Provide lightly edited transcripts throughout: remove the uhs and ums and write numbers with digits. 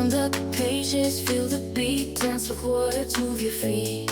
Turn the pages, feel the beat, dance with words, move your feet.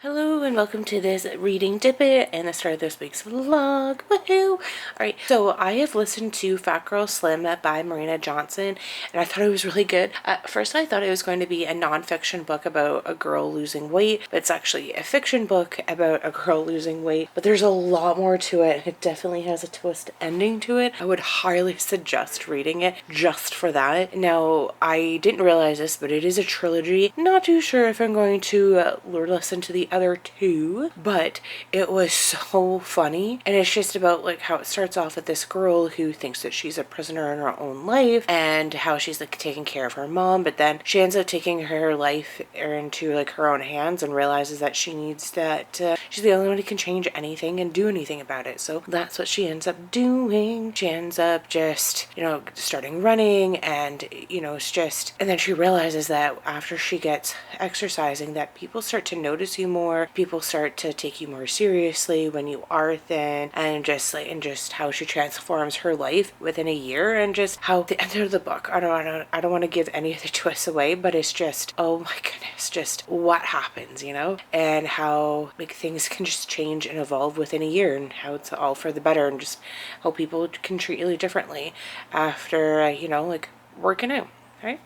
Hello and welcome to this reading Dippit and the start of this week's vlog. Woohoo! Alright, so I have listened to Fat Girl Slim by Marina Johnson and I thought it was really good. At first I thought it was going to be a non-fiction book about a girl losing weight, but it's actually a fiction book about a girl losing weight. But there's a lot more to it. It definitely has a twist ending to it. I would highly suggest reading it just for that. Now, I didn't realize this, but it is a trilogy. Not too sure if I'm going to listen to the other two, but it was so funny. And it's just about like how it starts off with this girl who thinks that she's a prisoner in her own life and how she's like taking care of her mom, but then she ends up taking her life into like her own hands and realizes that she needs that she's the only one who can change anything and do anything about it. So that's what she ends up doing. She ends up just, you know, starting running, and you know, it's just, and then she realizes that after she gets exercising that people start to notice you more, people start to take you more seriously when you are thin, and just how she transforms her life within a year, and just how the end of the book, I don't want to give any of the twists away, but it's just, oh my goodness, just what happens, you know, and how like things can just change and evolve within a year, and how it's all for the better, and just how people can treat you differently after you know, like working out. Right,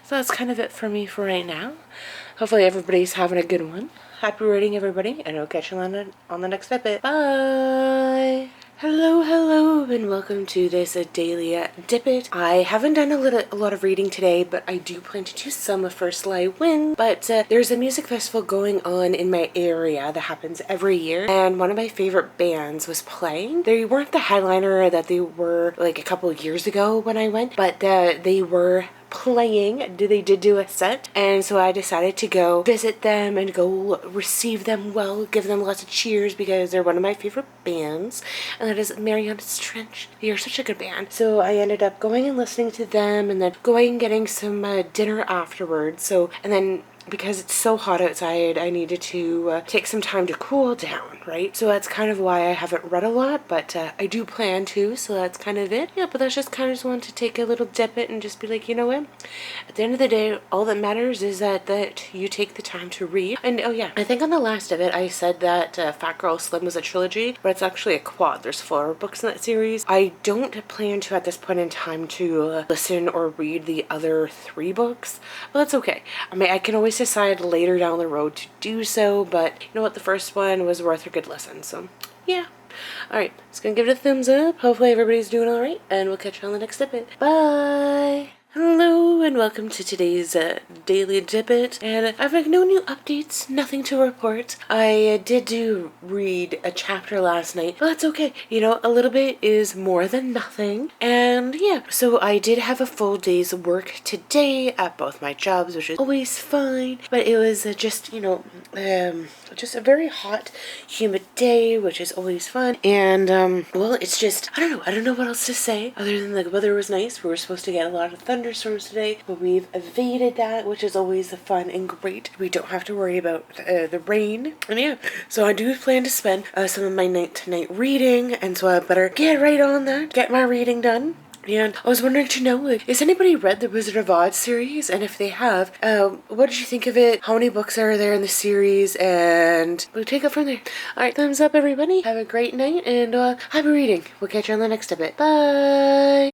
so that's kind of it for me for right now. Hopefully everybody's having a good one. Happy reading, everybody, and I'll catch you on the next episode. Bye. Hello, and welcome to this daily Dippit. I haven't done a lot of reading today, but I do plan to do some for Sly Win. But there's a music festival going on in my area that happens every year, and one of my favorite bands was playing. They weren't the headliner that they were like a couple of years ago when I went, but they were playing. They did do a set, and so I decided to go visit them and go receive them well, give them lots of cheers, because they're one of my favorite bands, and that is Mariana's Trench. They are such a good band. So I ended up going and listening to them, and then going and getting some dinner afterwards. So, and then because it's so hot outside, I needed to take some time to cool down, right? So that's kind of why I haven't read a lot, but I do plan to, so that's kind of it. Yeah, but that's just kind of just want to take a little dip it and just be like, you know what? At the end of the day, all that matters is that you take the time to read. And oh yeah, I think on the last of it, I said that Fat Girl Slim was a trilogy, but it's actually a quad. There's 4 books in that series. I don't plan to, at this point in time, to listen or read the other 3 books, but that's okay. I mean, I can always decide later down the road to do so, but you know what, the first one was worth a good listen, so yeah. Alright, just gonna give it a thumbs up. Hopefully everybody's doing alright, and we'll catch you on the next Dippit. Bye! Hello and welcome to today's daily Dippit, and I've like no new updates, nothing to report. I did read a chapter last night, but that's okay. You know, a little bit is more than nothing, and yeah. So I did have a full day's work today at both my jobs, which is always fine, but it was just, you know, just a very hot, humid day, which is always fun, and well, it's just, I don't know what else to say, other than the weather was nice. We were supposed to get a lot of thunderstorms today, but we've evaded that, which is always fun and great. We don't have to worry about the rain, and yeah, so I do plan to spend some of my night tonight reading, and so I better get right on that, get my reading done. And I was wondering to know, like, has anybody read the Wizard of Oz series? And if they have, what did you think of it? How many books are there in the series? And we'll take it from there. Alright, thumbs up, everybody. Have a great night, and happy reading. We'll catch you on the next bit. Bye!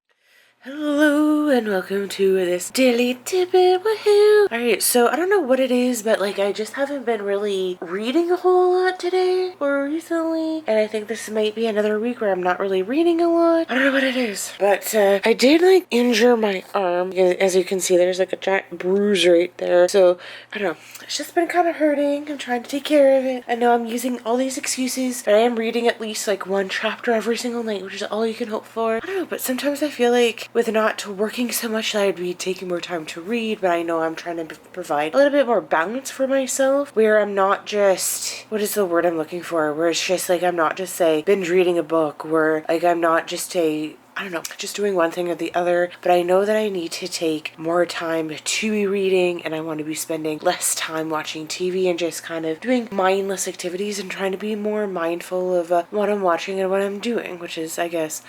Hello and welcome to this daily Dippit, woohoo! Alright, so I don't know what it is, but like I just haven't been really reading a whole lot today or recently, and I think this might be another week where I'm not really reading a lot. I don't know what it is, but I did like injure my arm. As you can see, there's like a giant bruise right there, so I don't know, it's just been kind of hurting. I'm trying to take care of it. I know I'm using all these excuses, but I am reading at least like 1 chapter every single night, which is all you can hope for. I don't know, but sometimes I feel like with not working so much that I'd be taking more time to read, but I know I'm trying to provide a little bit more balance for myself, where I'm not just, what is the word I'm looking for, where it's just like I'm not just say binge reading a book, where like I'm not just I don't know, just doing one thing or the other, but I know that I need to take more time to be reading, and I want to be spending less time watching TV and just kind of doing mindless activities and trying to be more mindful of what I'm watching and what I'm doing, which is, I guess,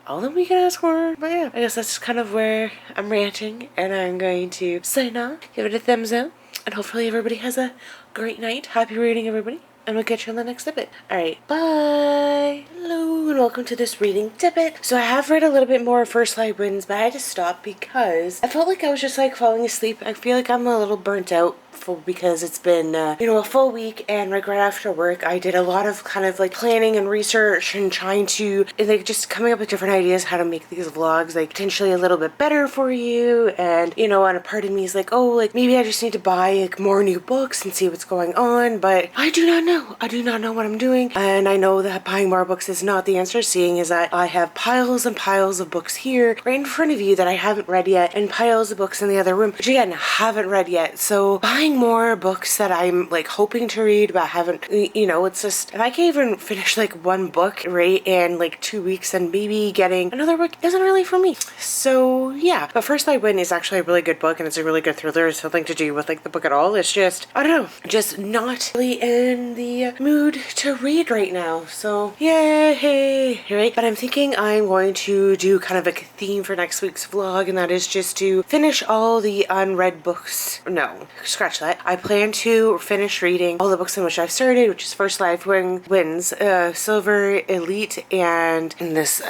all that we can ask for. But yeah, I guess that's kind of where I'm ranting, and I'm going to sign off, give it a thumbs up, and hopefully everybody has a great night. Happy reading, everybody. And we'll catch you on the next Dippit. Alright, bye! Hello, and welcome to this reading Dippit. So I have read a little bit more First Light Winds, but I had to stop because I felt like I was just like falling asleep. I feel like I'm a little burnt out because it's been, a full week, and like right after work, I did a lot of kind of like planning and research and trying to, like, just coming up with different ideas how to make these vlogs like potentially a little bit better for you. And, and a part of me is like, oh, like maybe I just need to buy like more new books and see what's going on, but I do not know. I do not know what I'm doing, and I know that buying more books is not the answer, seeing as that I have piles and piles of books here right in front of you that I haven't read yet, and piles of books in the other room, which again, I haven't read yet. So buying more books that I'm like hoping to read but haven't, it's just, if I can even finish like one book right in like 2 weeks, and maybe getting another book isn't really for me. So yeah, but First Light Wind is actually a really good book, and it's a really good thriller. It's nothing to do with like the book at all. It's just, I don't know, just not really in the mood to read right now. So yay, right? But I'm thinking I'm going to do kind of like a theme for next week's vlog, and that is just to finish all the unread books. No, scratch that. I plan to finish reading all the books in which I've started, which is First Light Winds, Silver Elite, and this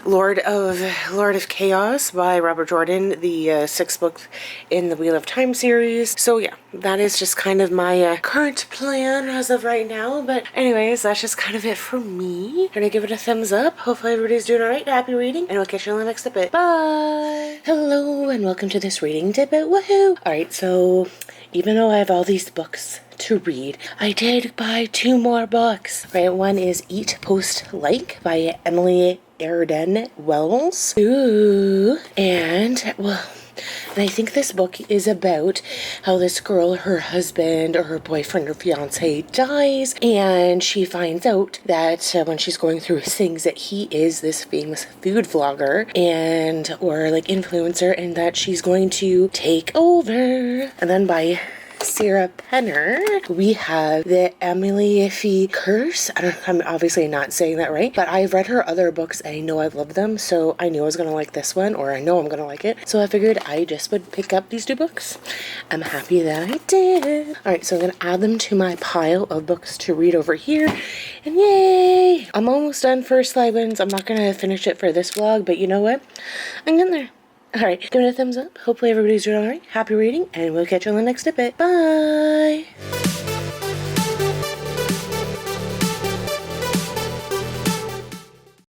Lord of Chaos by Robert Jordan, the 6th book in the Wheel of Time series. So yeah, that is just kind of my current plan as of right now. But anyways, that's just kind of it for me. Gonna give it a thumbs up. Hopefully everybody's doing alright, happy reading, and we'll catch you on the next Dippit. Bye! Hello, and welcome to this reading Dippit. Woohoo! Alright, so even though I have all these books to read, I did buy 2 more books. Right, one is Eat, Post, Like by Emily Arden Wells. Ooh, and well, and I think this book is about how this girl, her husband or her boyfriend or fiance dies, and she finds out that when she's going through things that he is this famous food vlogger and or like influencer, and that she's going to take over. And then by Sarah Penner, we have the Amalfi Curse. I'm obviously not saying that right, but I've read her other books and I know I've loved them, so I knew I was gonna like this one, or I know I'm gonna like it, so I figured I just would pick up these 2 books. I'm happy that I did. Alright, so I'm gonna add them to my pile of books to read over here, and yay! I'm almost done First Light Winds. I'm not gonna finish it for this vlog, but you know what? I'm getting there. Alright, give it a thumbs up. Hopefully everybody's doing alright. Happy reading, and we'll catch you on the next Dippit. Bye!